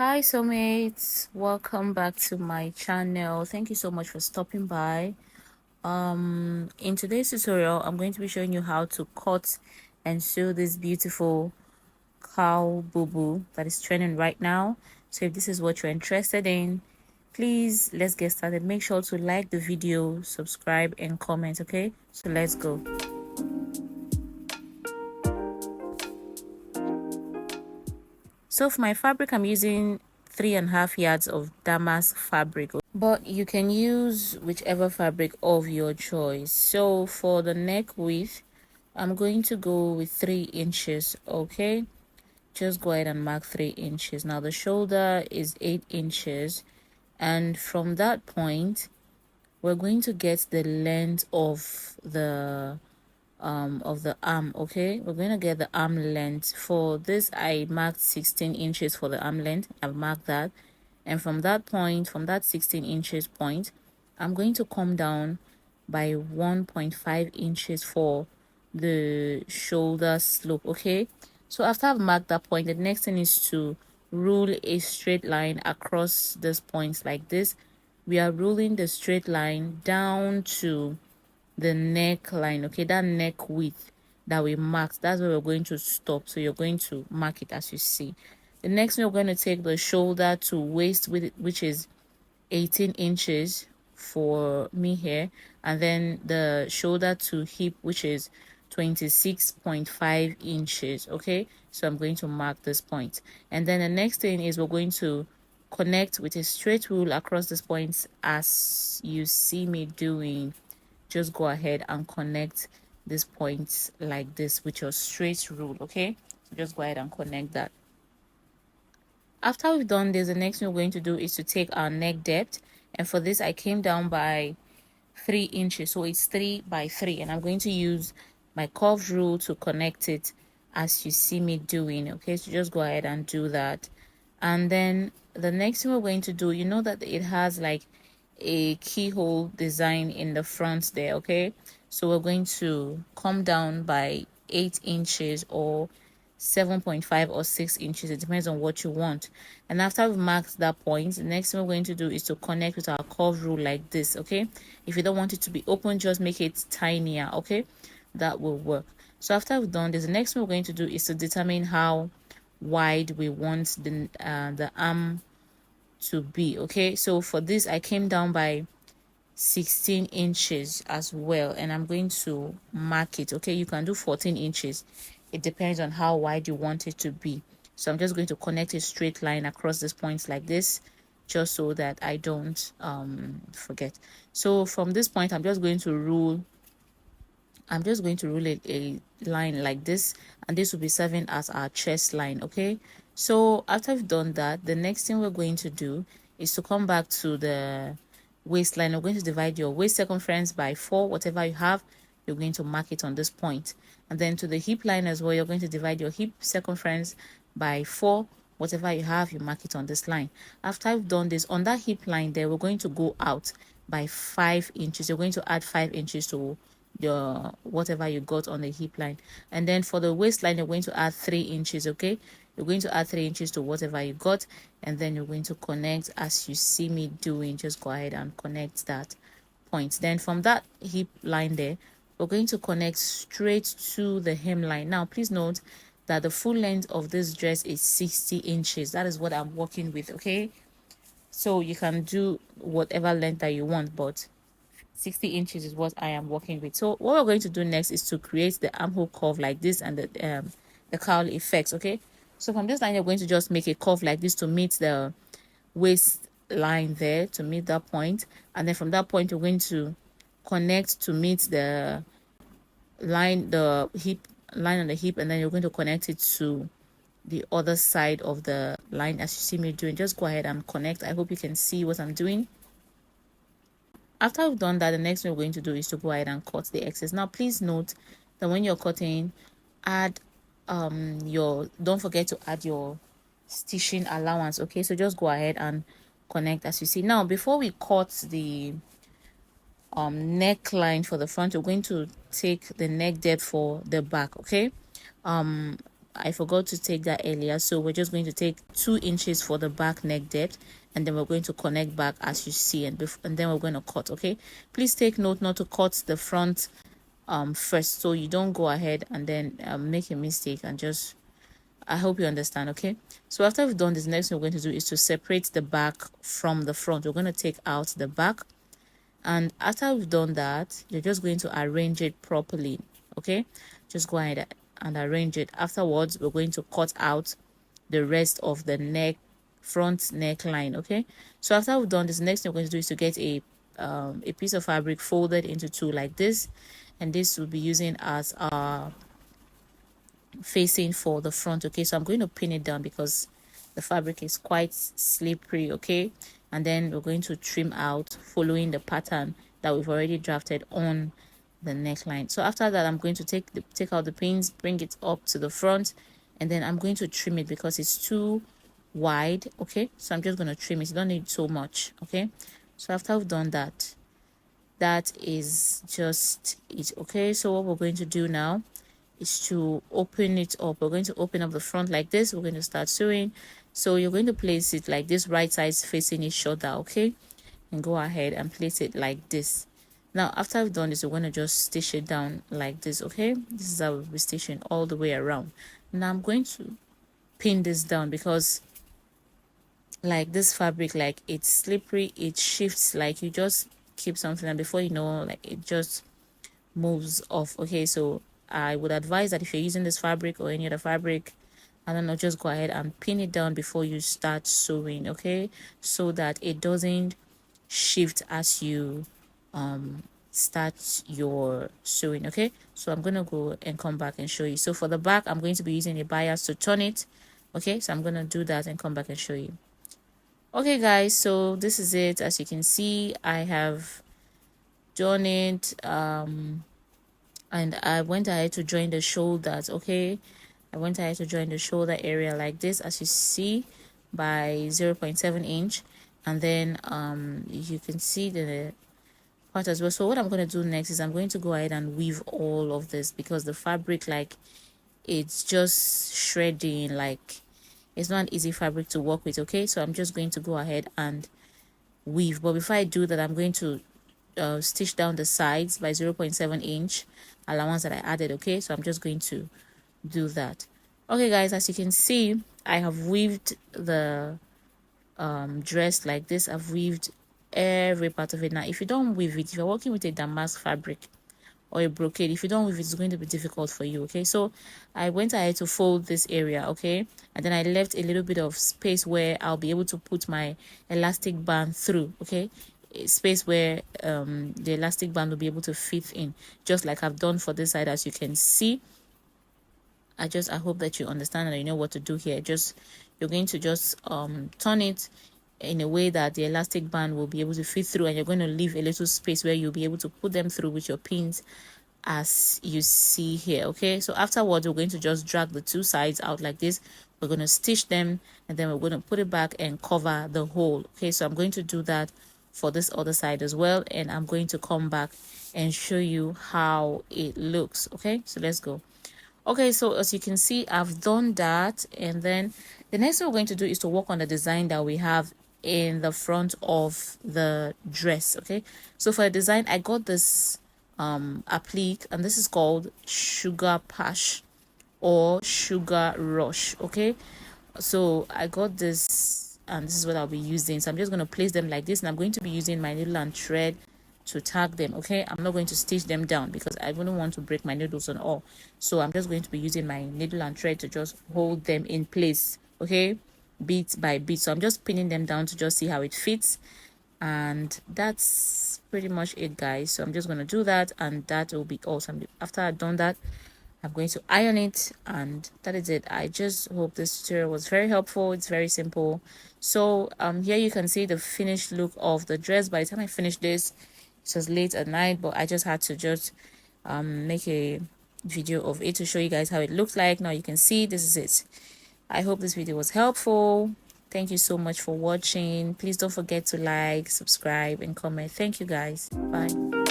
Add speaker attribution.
Speaker 1: Hi soulmates, welcome back to my channel. Thank you so much for stopping by. In today's tutorial I'm going to be showing you how to cut and sew this beautiful cowl Bubu that is trending right now. So if this is what you're interested in, please let's get started. Make sure to like the video, subscribe and comment. Okay, so let's go. So for my fabric, I'm using 3.5 yards of damask fabric, but you can use whichever fabric of your choice. So for the neck width, I'm going to go with 3 inches. Okay, just go ahead and mark 3 inches. Now the shoulder is 8 inches, and from that point we're going to get the length of the arm. Okay, we're going to get the arm length. For this I marked 16 inches for the arm length. I've marked that, and from that point, from that 16 inches point, I'm going to come down by 1.5 inches for the shoulder slope. Okay, so after I've marked that point, the next thing is to rule a straight line across this point like this. We are ruling the straight line down to the neckline. Okay, that neck width that we marked, that's where we're going to stop. So you're going to mark it as you see. The next thing, we're going to take the shoulder to waist width, which is 18 inches for me here, and then the shoulder to hip, which is 26.5 inches. Okay, so I'm going to mark this point, and then the next thing is we're going to connect with a straight rule across this point as you see me doing. Just go ahead and connect these points like this with your straight rule. Okay, so just go ahead and connect that. After we've done this, the next thing we're going to do is to take our neck depth, and for this I came down by 3 inches, so it's 3 by 3, and I'm going to use my curved rule to connect it as you see me doing. Okay, so just go ahead and do that. And then the next thing we're going to do, you know that it has like a keyhole design in the front there. Okay, so we're going to come down by 8 inches or 7.5 or 6 inches. It depends on what you want. And after we've marked that point, the next thing we're going to do is to connect with our curve rule like this. Okay, if you don't want it to be open, just make it tinier. Okay, that will work. So after we've done this, the next thing we're going to do is to determine how wide we want the arm to be. Okay, so for this I came down by 16 inches as well, and I'm going to mark it. Okay, you can do 14 inches. It depends on how wide you want it to be. So I'm just going to connect a straight line across these points like this, just so that I don't forget. So from this point I'm just going to rule a line like this, and this will be serving as our chest line. Okay, so after we've done that, the next thing we're going to do is to come back to the waistline. We're going to divide your waist circumference by 4. Whatever you have, you're going to mark it on this point. And then to the hip line as well, you're going to divide your hip circumference by 4. Whatever you have, you mark it on this line. After I've done this, on that hip line there, we're going to go out by 5 inches. You're going to add 5 inches to your whatever you got on the hip line, and then for the waistline you're going to add 3 inches. Okay, you're going to add 3 inches to whatever you got, and then you're going to connect as you see me doing. Just go ahead and connect that point. Then from that hip line there, we're going to connect straight to the hemline. Now please note that the full length of this dress is 60 inches. That is what I'm working with. Okay, so you can do whatever length that you want, but 60 inches is what I am working with. So what we're going to do next is to create the armhole curve like this and the cowl effects. Okay, so from this line you're going to just make a curve like this to meet the waist line there, to meet that point, and then from that point you're going to connect to meet the line, the hip line on the hip, and then you're going to connect it to the other side of the line as you see me doing. Just go ahead and connect. I hope you can see what I'm doing. After we've done that, the next thing we're going to do is to go ahead and cut the excess. Now please note that when you're cutting, add don't forget to add your stitching allowance. Okay, so just go ahead and connect as you see. Now before we cut the neckline for the front, we're going to take the neck depth for the back. Okay, I forgot to take that earlier, so we're just going to take 2 inches for the back neck depth, and then we're going to connect back as you see, and then we're going to cut. Okay, please take note not to cut the front first, so you don't go ahead and then make a mistake and just, I hope you understand. Okay, so after we've done this, next thing we're going to do is to separate the back from the front. We're going to take out the back, and after we've done that, you're just going to arrange it properly. Okay, just go ahead and arrange it. Afterwards, we're going to cut out the rest of the front neckline. Okay, so after we've done this, next thing we're going to do is to get a piece of fabric folded into 2 like this, and this will be using as our facing for the front. Okay, so I'm going to pin it down because the fabric is quite slippery. Okay, and then we're going to trim out following the pattern that we've already drafted on the neckline. So after that, I'm going to take out the pins, bring it up to the front, and then I'm going to trim it because it's too wide. Okay, so I'm just going to trim it. You don't need so much. Okay, so after we've done that, that is just it. Okay, so what we're going to do now is to open it up. We're going to open up the front like this. We're going to start sewing. So you're going to place it like this, right side facing each other. Okay, and go ahead and place it like this. Now after I've done this, we're going to just stitch it down like this. Okay, this is how we'll be stitching all the way around. Now I'm going to pin this down because like this fabric, like it's slippery, it shifts, like you just keep something and before you know, like it just moves off. Okay, so I would advise that if you're using this fabric or any other fabric, I don't know, just go ahead and pin it down before you start sewing. Okay, so that it doesn't shift as you start your sewing. Okay, so I'm gonna go and come back and show you. So for the back, I'm going to be using a bias to turn it. Okay, so I'm gonna do that and come back and show you. Okay guys, so this is it. As you can see, I have done it and I went ahead to join the shoulders. Okay, I went ahead to join the shoulder area like this, as you see, by 0.7 inch, and then you can see the part as well. So what I'm going to do next is I'm going to go ahead and weave all of this because the fabric, like, it's just shredding, like it's not an easy fabric to work with. Okay, so I'm just going to go ahead and weave, but before I do that, I'm going to stitch down the sides by 0.7 inch allowance that I added. Okay, so I'm just going to do that. Okay guys, as you can see, I have weaved the dress like this. I've weaved every part of it. Now if you don't weave it, if you're working with a damask fabric or a brocade, if you don't weave it, it's going to be difficult for you. Okay, so I went ahead to fold this area. Okay, and then I left a little bit of space where I'll be able to put my elastic band through. Okay, a space where the elastic band will be able to fit in, just like I've done for this side. As you can see, I hope that you understand and you know what to do here. You're going to just turn it in a way that the elastic band will be able to fit through, and you're going to leave a little space where you'll be able to put them through with your pins, as you see here. Okay, so afterwards we're going to just drag the 2 sides out like this. We're going to stitch them, and then we're going to put it back and cover the hole. Okay, so I'm going to do that for this other side as well, and I'm going to come back and show you how it looks. Okay, so let's go. Okay, so as you can see, I've done that, and then the next thing we're going to do is to work on the design that we have in the front of the dress. Okay, so for the design, I got this applique, and this is called Sugar Pash or Sugar Rush. Okay, so I got this, and this is what I'll be using. So I'm just going to place them like this, and I'm going to be using my needle and thread to tag them. Okay, I'm not going to stitch them down because I wouldn't want to break my needles and all. So I'm just going to be using my needle and thread to just hold them in place. Okay, bit by bit. So I'm just pinning them down to just see how it fits, and that's pretty much it, guys. So I'm just going to do that, and that will be awesome. After I've done that, I'm going to iron it, and that is it. I just hope this tutorial was very helpful. It's very simple. So here you can see the finished look of the dress. By the time I finished this, it was late at night, but I just had to just make a video of it to show you guys how it looks like. Now you can see this is it. I hope this video was helpful. Thank you so much for watching. Please don't forget to like, subscribe, and comment. Thank you guys. Bye.